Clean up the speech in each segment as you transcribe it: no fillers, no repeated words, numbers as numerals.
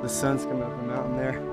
The sun's coming up the mountain there.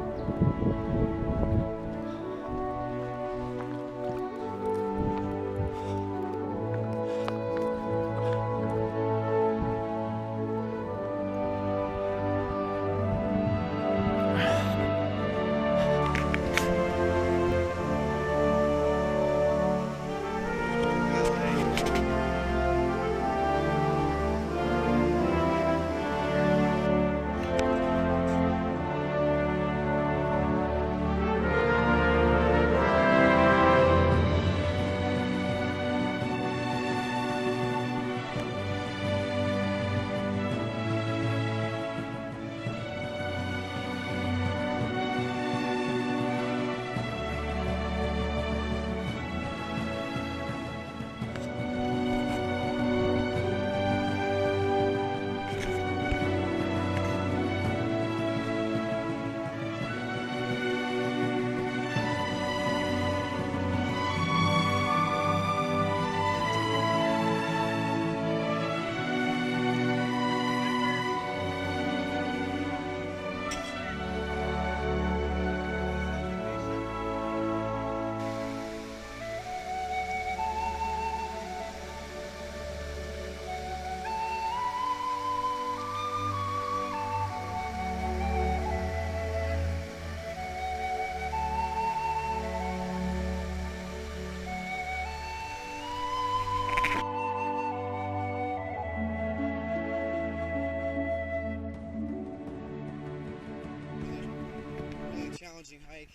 Challenging hike.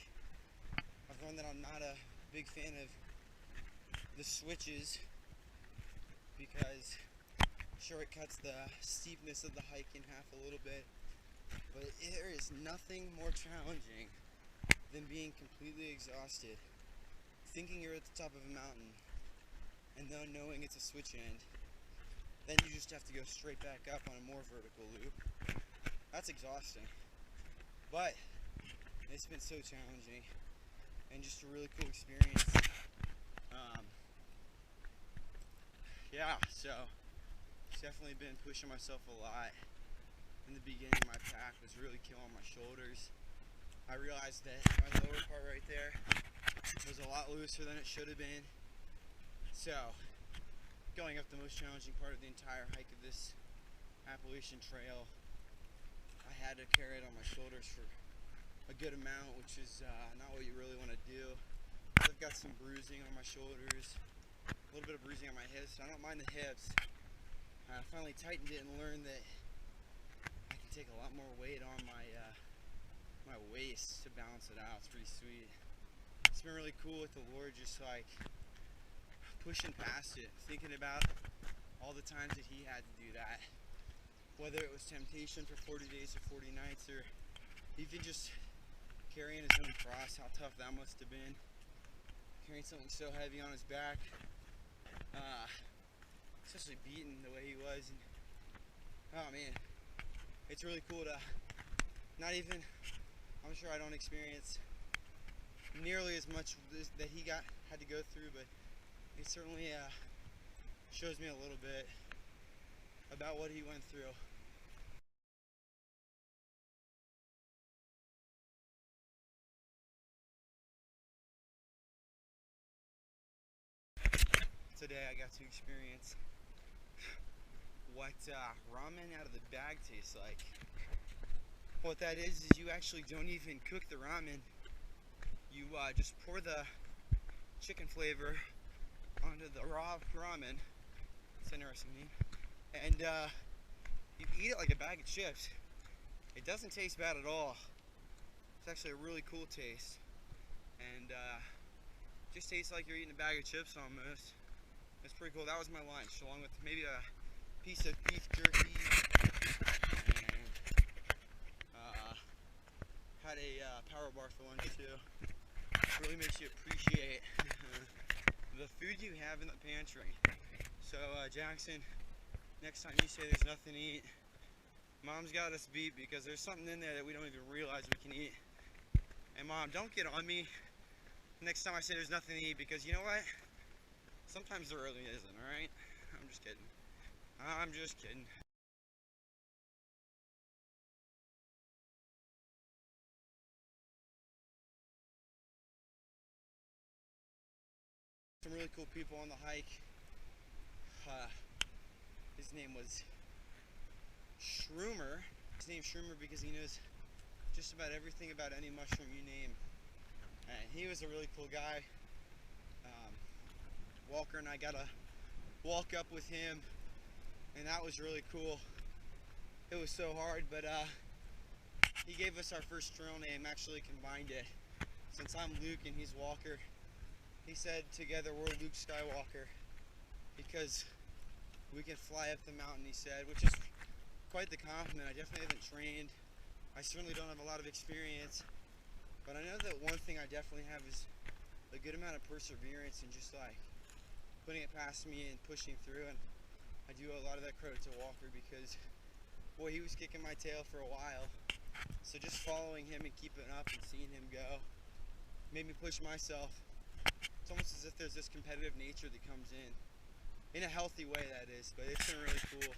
I've learned that I'm not a big fan of the switches because sure it cuts the steepness of the hike in half a little bit, but there is nothing more challenging than being completely exhausted, thinking you're at the top of a mountain and then knowing it's a switch end. Then you just have to go straight back up on a more vertical loop. That's exhausting. But it's been so challenging and just a really cool experience. Yeah, so it's definitely been pushing myself a lot. In the beginning, my pack was really killing my shoulders. I realized that my lower part right there was a lot looser than it should have been. So, going up the most challenging part of the entire hike of this Appalachian Trail, I had to carry it on my shoulders for a good amount, which is not what you really want to do. I've got some bruising on my shoulders, a little bit of bruising on my hips. I don't mind the hips. I finally tightened it and learned that I can take a lot more weight on my waist to balance it out. It's pretty sweet. It's been really cool with the Lord, just like pushing past it, thinking about all the times that He had to do that. Whether it was temptation for 40 days or 40 nights, or even just carrying his own cross, how tough that must have been. Carrying something so heavy on his back, especially beaten the way he was. And, oh man, it's really cool to not even, I'm sure I don't experience nearly as much that he had to go through, but it certainly shows me a little bit about what he went through. Today I got to experience what ramen out of the bag tastes like. What that is you actually don't even cook the ramen. You just pour the chicken flavor onto the raw ramen. It's interesting, and you eat it like a bag of chips. It doesn't taste bad at all. It's actually a really cool taste, and just tastes like you're eating a bag of chips almost. It's pretty cool. That was my lunch, along with maybe a piece of beef jerky, and had a power bar for lunch too. It really makes you appreciate the food you have in the pantry. So Jackson, next time you say there's nothing to eat, Mom's got us beat, because there's something in there that we don't even realize we can eat. And Mom, don't get on me next time I say there's nothing to eat, because you know what? Sometimes there really isn't, alright? I'm just kidding. I'm just kidding. some really cool people on the hike. His name was Shroomer. His name's Shroomer because he knows just about everything about any mushroom you name. And he was a really cool guy. Walker and I got to walk up with him, and that was really cool. It was so hard, but he gave us our first trail name, actually combined it. Since I'm Luke and he's Walker, he said together we're Luke Skywalker because we can fly up the mountain, he said, which is quite the compliment. I definitely haven't trained. I certainly don't have a lot of experience, but I know that one thing I definitely have is a good amount of perseverance and just like putting it past me and pushing through. And I do a lot of that credit to Walker because, boy, he was kicking my tail for a while. So just following him and keeping up and seeing him go made me push myself. It's almost as if there's this competitive nature that comes in a healthy way, that is, but it's been really cool.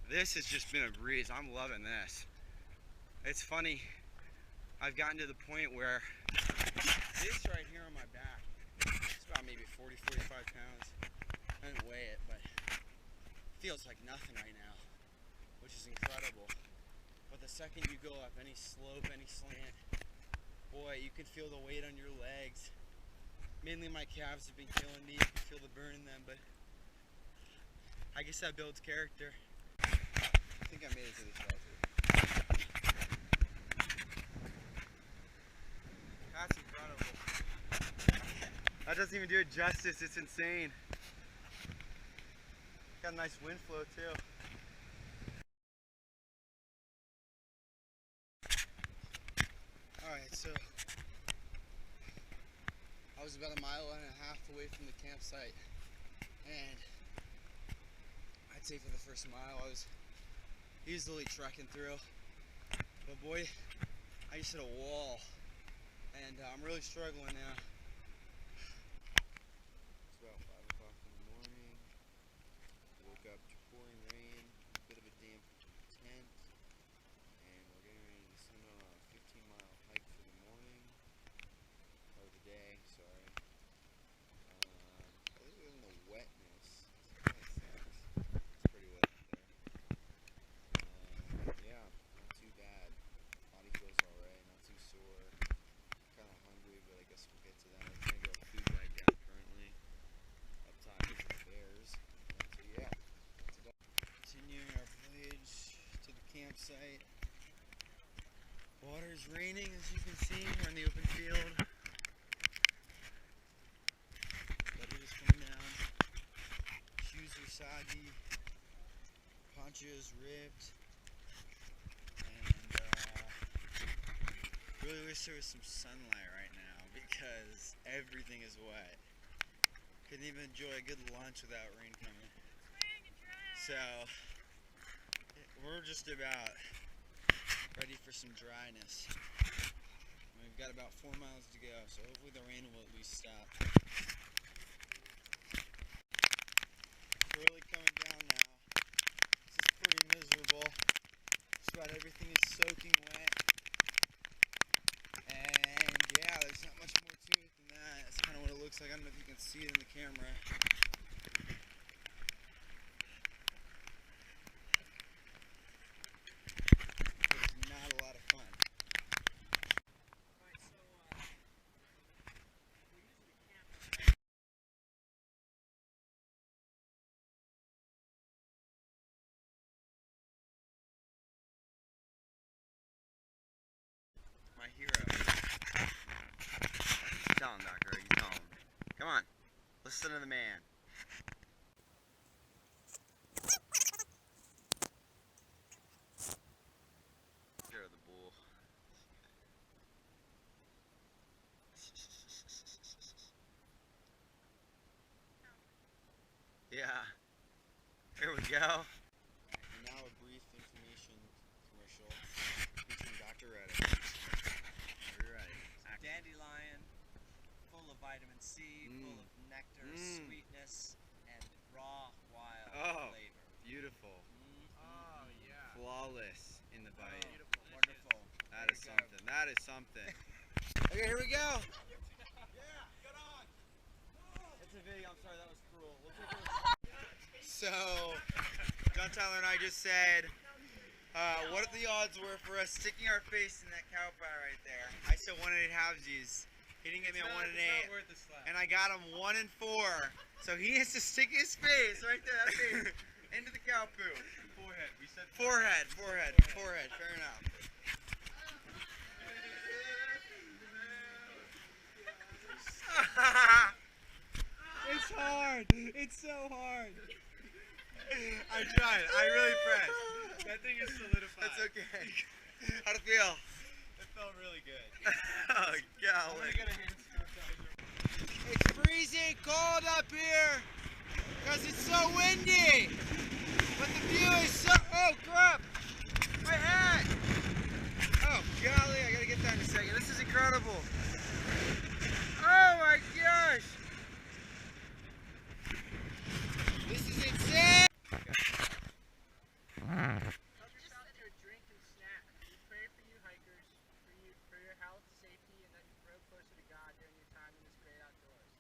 This has just been a breeze. I'm loving this. It's funny, I've gotten to the point where this right here on my back, it's about maybe 40, 45 pounds. I didn't weigh it, but it feels like nothing right now, which is incredible. But the second you go up any slope, any slant, boy, you can feel the weight on your legs. Mainly my calves have been killing me. You can feel the burn in them, but I guess that builds character. I think I made it to the shelter. That's incredible. That doesn't even do it justice. It's insane. Got a nice wind flow too. Alright, so I was about 1.5 miles away from the campsite, and I'd say for the first mile I was easily trekking through, but boy, I just hit a wall, and I'm really struggling now. It's about 5 o'clock in the morning. Woke up to pouring rain, a bit of a damp tent, and we're getting ready to send on a 15-mile hike for the morning, or the day, sorry. Other than the wetness, it kind of sucks. It's pretty wet out there. Yeah, not too bad. Body feels alright, not too sore. Kind of hungry, but I guess we'll get to that. I'm trying to get a food bag down currently. Up top is the bears. So yeah, that's about continuing our voyage to the campsite. Water is raining, as you can see. We're in the open field. But it is coming down. Shoes are soggy. Poncho is ripped. And really wish there was some sunlight right now because everything is wet. Couldn't even enjoy a good lunch without rain coming. So we're just about ready for some dryness. We've got about 4 miles to go, so hopefully the rain will at least stop. It's really coming down now. This is pretty miserable. Just about everything is soaking wet. And yeah, there's not much more to it than that. That's kind of what it looks like. I don't know if you can see it in the camera. It's not a lot of fun. My hero. Tell him, Doctor. You tell him. Come on. Listen to the man. Scare the bull. Yeah. Here we go. And now a brief information commercial featuring Dr. Reddick. Are you ready? Dandelion, full of vitamin C, full of nectar, sweetness, and raw wild flavor. Beautiful. Oh, yeah. Flawless in the bite. Wonderful. That is something. That is something. Okay, here we go. Yeah, get on. It's a video. I'm sorry, that was cruel. We'll take it. So, John Tyler and I just said, what the odds were for us sticking our face in that cow pie right there. I said 1 in 8 halvesies. He didn't get me a 1 in 8. And I got him 1 in 4. So he has to stick his face right there, that face, into the cow poo. Forehead. We said Forehead. Fair enough. It's hard. It's so hard. I tried. I really pressed. that thing is solidified. That's okay. How'd it feel? It felt really good. Oh, golly. Get a hand sanitizer. It's freezing cold up here because it's so windy. But the view is so... Oh, crap. My hat. Oh, golly. I got to get that in a second. This is incredible. Oh, my gosh. This is insane. Help yourself to a drink and snack. We pray for you hikers, for your health, safety, and that you grow closer to God during your time in this great outdoors.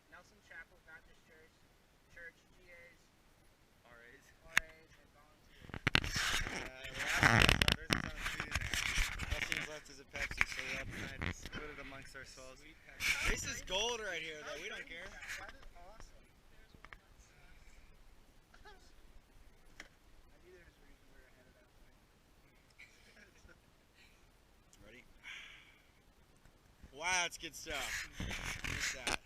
Nelson Chapel Baptist Church, GAs, RAs, and volunteers. There's a ton of food in there. All things left is a Pepsi, so we all decided to split it amongst ourselves. This is gold right here, though. We don't care. That is awesome. I knew there was a reason we were ahead of that point. Ready? Wow, that's good stuff. What's that?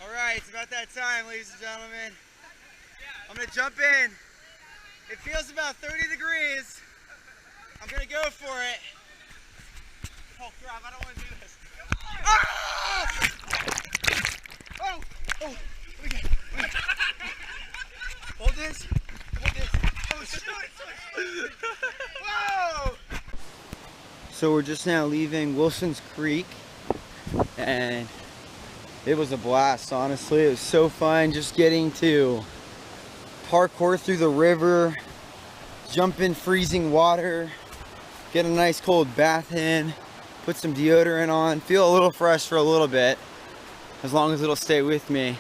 Alright, it's about that time, ladies and gentlemen. I'm gonna jump in. It feels about 30 degrees. I'm gonna go for it. Oh crap, I don't wanna do this. Ah! Oh! Wait. Hold this. Oh shit! Whoa! So we're just now leaving Wilson's Creek, and it was a blast, honestly. It was so fun just getting to parkour through the river, jump in freezing water, get a nice cold bath in, put some deodorant on, feel a little fresh for a little bit, as long as it'll stay with me.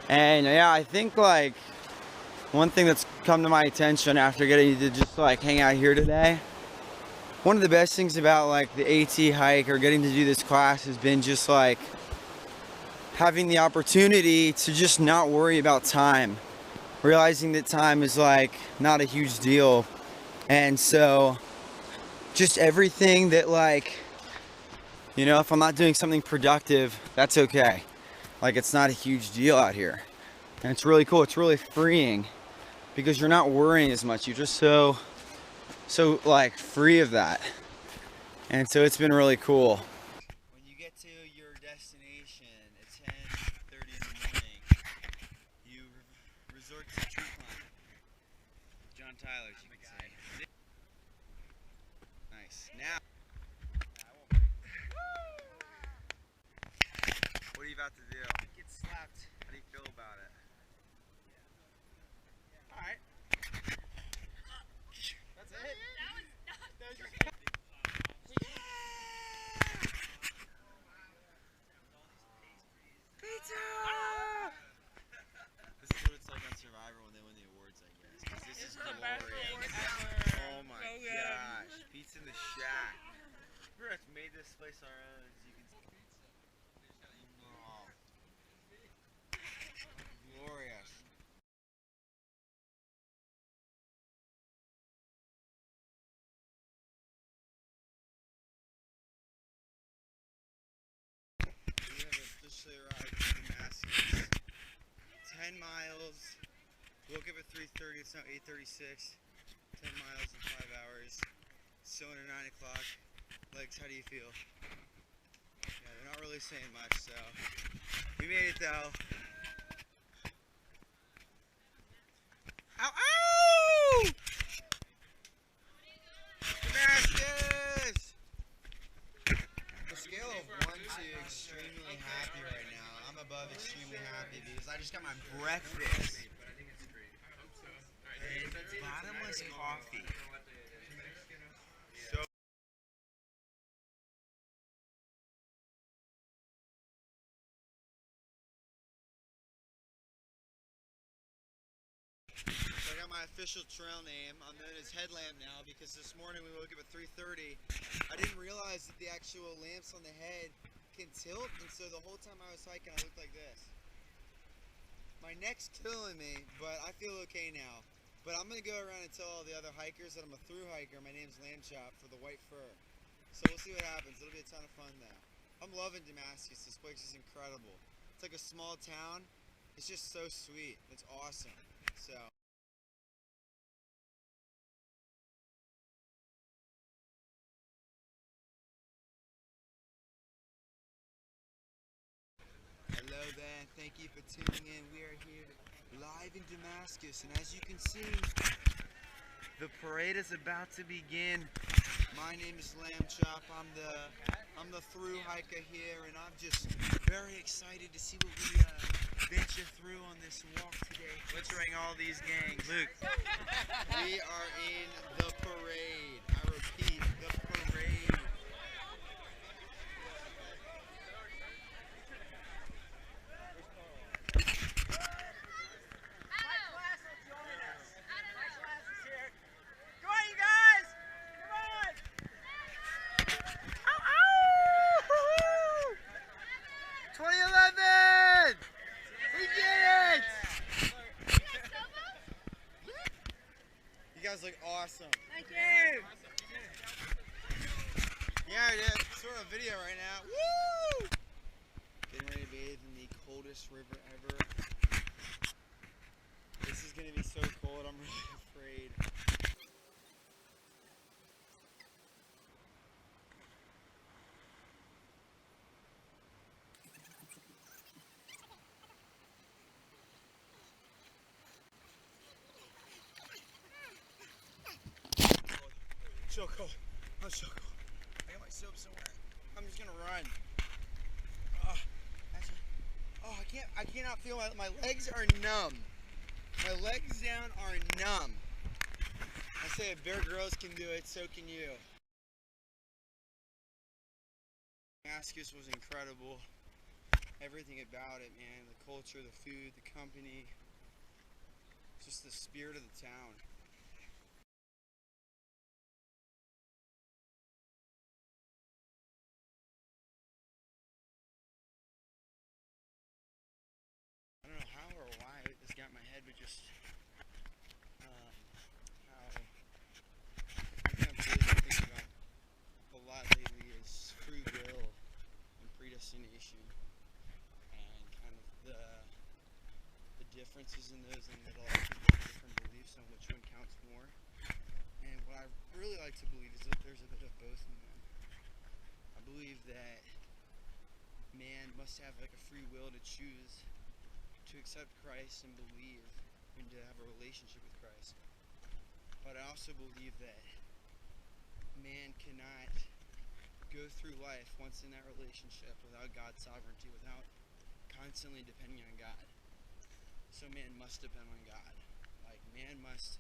And yeah, I think like one thing that's come to my attention after getting to just like hang out here today, one of the best things about like the AT hike or getting to do this class has been just like having the opportunity to just not worry about time, realizing that time is like not a huge deal. And so just everything that like, you know, if I'm not doing something productive, that's okay. Like it's not a huge deal out here. And it's really cool. It's really freeing because you're not worrying as much. You're just so like free of that. And so it's been really cool. When you get to your destination at 10:30 in the morning, you resort to tree climbing. John Tyler, as you can say. Nice. Now, what are you about to do? Get slapped. How do you feel about it? Alright. That's it? Pizza! This is what it's like on Survivor when they win the awards, I guess. 'Cause this is glorious. Oh my gosh. Pizza in the shack. We pretty much made this place our own, as you can see. Oh. Glorious. We have officially arrived at Damascus. 10 miles. Woke up at 3:30. It's now 8:36. 10 miles in 5 hours. Still under 9 o'clock. Legs, how do you feel? Yeah, they're not really saying much, so we made it though. Ow! Ow! happy because I just got my breakfast. And bottomless coffee. So I got my official trail name. I'm known as Headlamp now because this morning we woke up at 3:30. I didn't realize that the actual lamps on the head can tilt, and so the whole time I was hiking I looked like this. My neck's killing me, but I feel okay now. But I'm going to go around and tell all the other hikers that I'm a through hiker. My name's Lamb Chop for the white fur. So we'll see what happens. It'll be a ton of fun though. I'm loving Damascus. This place is incredible. It's like a small town. It's just so sweet. It's awesome. So hello there. Thank you for tuning in. We are here live in Damascus, and as you can see, the parade is about to begin. My name is Lamb Chop. I'm the through hiker here, and I'm just very excited to see what we venture through on this walk today. Butchering all these gangs. Luke, we are in the parade. I repeat, the parade. Come on, you guys! Come on! 2011! We did it! You guys look awesome. Thank you! Yeah, I did. Sort of video right now. Woo! Getting ready to bathe in the coldest river ever. This is gonna be so cold, I'm really afraid. So cold. I'm so cold. I got my soap somewhere. I'm just gonna run. I cannot feel my legs are numb. My legs down are numb. I say if Bear Grylls can do it, so can you. Damascus was incredible. Everything about it, man. The culture, the food, the company. Just the spirit of the town. I don't know how or why this got in my head, but just how I kind of really think about a lot lately is free will and predestination, and kind of the differences in those, and that a lot of people have different beliefs on which one counts more. And what I really like to believe is that there's a bit of both in them. I believe that man must have like a free will to choose to accept Christ and believe and to have a relationship with Christ. But I also believe that man cannot go through life once in that relationship without God's sovereignty, without constantly depending on God. So man must depend on God. Like man must,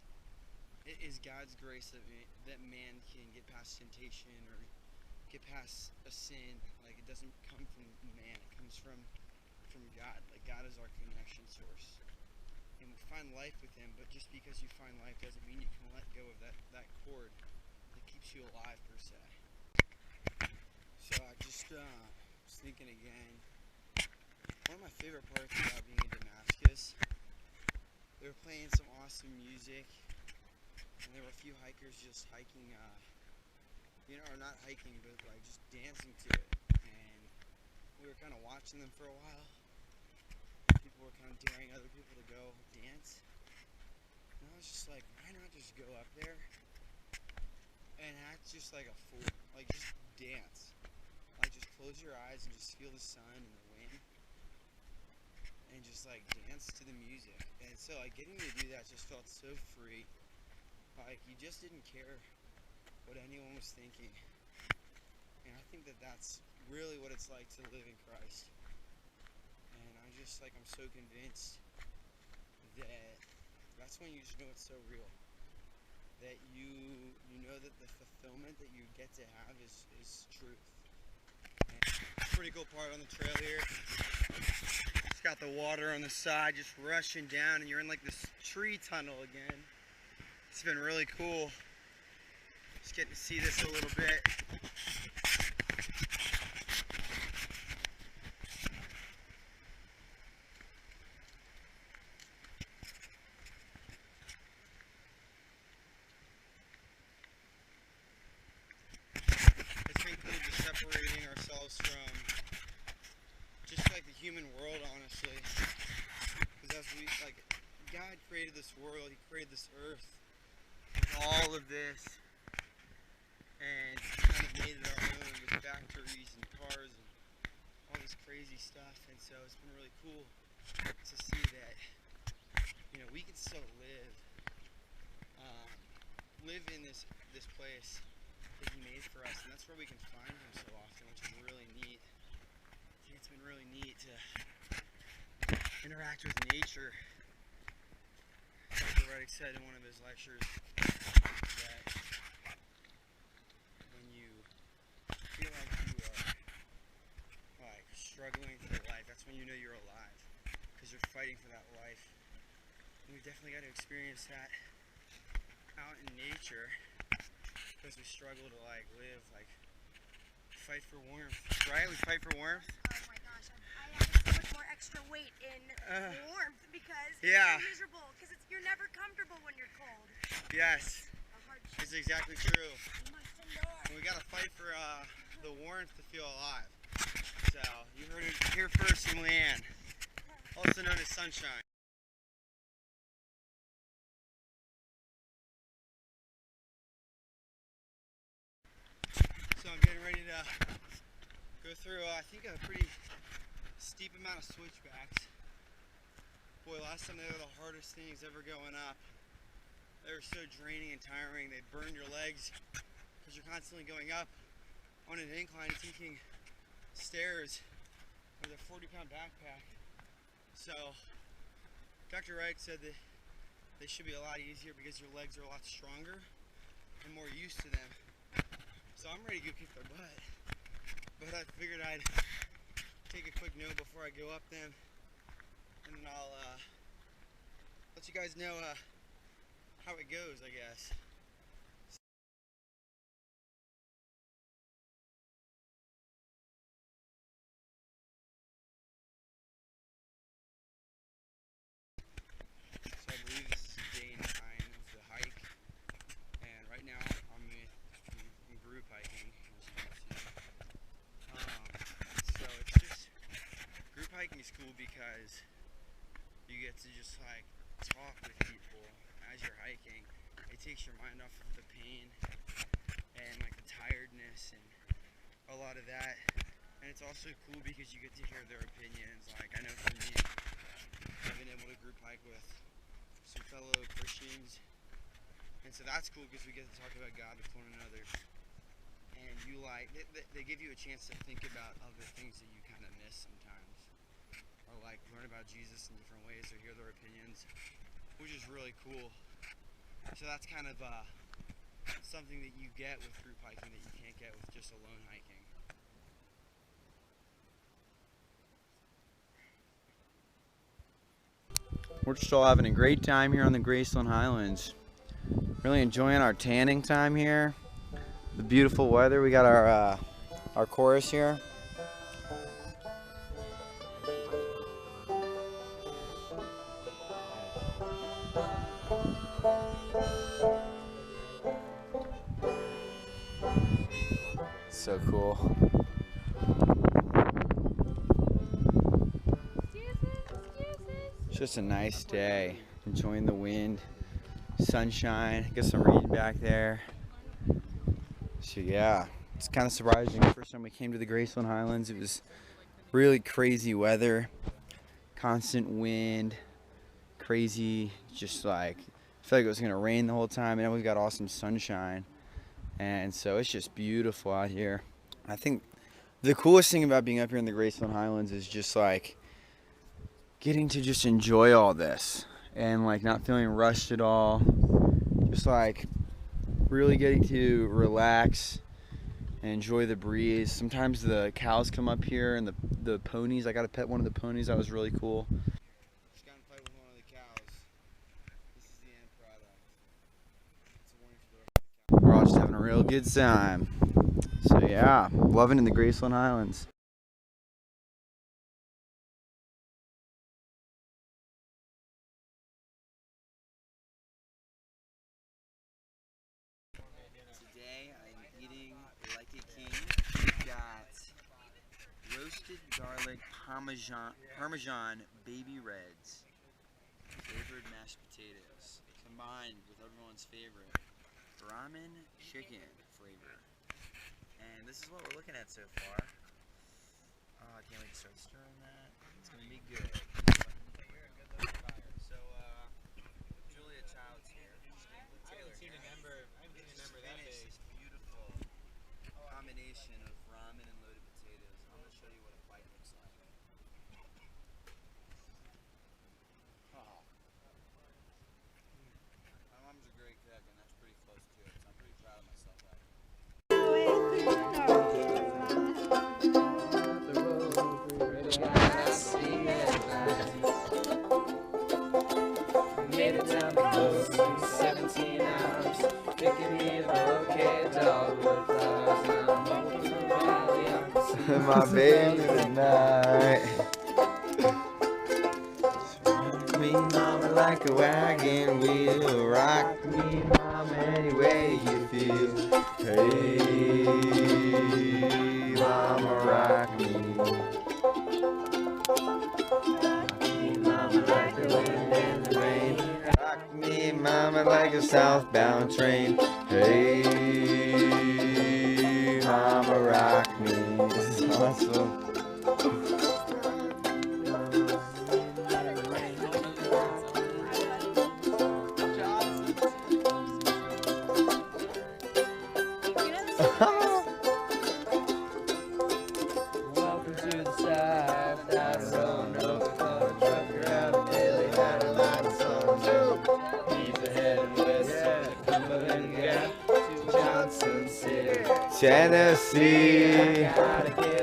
it is God's grace that man can get past temptation or get past a sin. Like it doesn't come from man, it comes from God. Like God is our connection source. And we find life with him, but just because you find life doesn't mean you can let go of that cord that keeps you alive per se. So I just was thinking again, one of my favorite parts about being in Damascus, they were playing some awesome music, and there were a few hikers just hiking, or not hiking, but like just dancing to it. And we were kind of watching them for a while. People were kind of daring other people to go dance. And I was just like, why not just go up there and act just like a fool? Like just dance. Like just close your eyes and just feel the sun and the wind. And just like dance to the music. And so like getting to do that just felt so free. Like you just didn't care what anyone was thinking. And I think that that's really what it's like to live in Christ. And I just like, I'm so convinced that that's when you just know it's so real. That you know that the fulfillment that you get to have is truth. And it's a pretty cool part on the trail here. It's got the water on the side just rushing down, and you're in like this tree tunnel again. It's been really cool. Just getting to see this a little bit. It's been cool just separating ourselves from just like the human world, honestly. Because as we, like, God created this world, He created this earth, with all of this, and kind of made it our own with factories and cars and all this crazy stuff. And so it's been really cool to see that, you know, we can still live in this place that He made for us, and that's where we can find Him so often, which is really neat. I think it's been really neat to interact with nature. Dr. Reddick said in one of his lectures that when you feel like you are like struggling for life, that's when you know you're alive, because you're fighting for that life. And we've definitely got to experience that out in nature, because we struggle to like live, like fight for warmth, right? We fight for warmth. Oh my gosh, I have so much more extra weight in warmth because Yeah. it's so miserable, because you're never comfortable when you're cold. Yes, A hardship. it's exactly true. You must endure. And we gotta fight for the warmth to feel alive. So you heard it here first from Leanne, also known as Sunshine. So I'm getting ready to go through, I think, a pretty steep amount of switchbacks. Boy, last time they were the hardest things ever going up. They were so draining and tiring. They burn your legs because you're constantly going up on an incline, taking stairs with a 40-pound backpack. So Dr. Reich said that they should be a lot easier because your legs are a lot stronger and more used to them. So I'm ready to go kick their butt. But I figured I'd take a quick note before I go up them, and then I'll let you guys know how it goes, I guess. So I believe this is day 9 of the hike, and right now I'm in group hiking, as you can see. So it's just, group hiking is cool because you get to just like talk with people as you're hiking. It takes your mind off of the pain and like the tiredness and a lot of that. And it's also cool because you get to hear their opinions. Like, I know for me, I've been able to group hike with some fellow Christians, and so that's cool because we get to talk about God with one another. And you like, they give you a chance to think about other things that you kind of miss sometimes, or like learn about Jesus in different ways, or hear their opinions, which is really cool. So that's kind of something that you get with group hiking that you can't get with just alone hiking. We're just all having a great time here on the Graceland Highlands. Really enjoying our tanning time here. The beautiful weather. We got our chorus here. So cool. It's just a nice day. Enjoying the wind, sunshine. Get some reading back there. So yeah, it's kind of surprising. The first time we came to the Graceland Highlands, it was really crazy weather, constant wind, crazy, just like, I feel like it was gonna rain the whole time, and then we got awesome sunshine. And so it's just beautiful out here. I think the coolest thing about being up here in the Graceland Highlands is just like getting to just enjoy all this and like not feeling rushed at all. Just like really getting to relax and enjoy the breeze. Sometimes the cows come up here and the ponies. I got to pet one of the ponies. That was really cool. Just got to fight with one of the cows. This is the end product. It's a warning for the rest of the cows. We're all just having a real good time. So yeah, loving in the Graceland Highlands. Today I'm eating like a king. We've got roasted garlic parmesan baby reds, flavored mashed potatoes, combined with everyone's favorite ramen chicken flavor. And this is what we're looking at so far. Oh, I can't wait to start stirring that. It's gonna be good. So, Julia Child's here. I haven't seen an ember that big. This beautiful combination of ramen and loaded potatoes. I'm gonna show you what a bite looks like. Oh. My mom's a great cook, and that's pretty close to it. So I'm pretty proud of myself. Made it down the coast in 17 hours. Picking me a bouquet dogwood flowers. And I'm walking through the valley of the My baby tonight. Rock me, mama, like a wagon wheel. Rock me, mama, any way you feel. Hey, mama, rock me. Rock me, mama, like the wind and the rain. Rock me, mama, like a southbound train. Hey, mama, rock me. This is awesome. welcome to the south. I don't know if I'm a trucker out of Daily, out of Madison. He's ahead and west, Cumberland Gap to Johnson City. Tennessee. Gotta get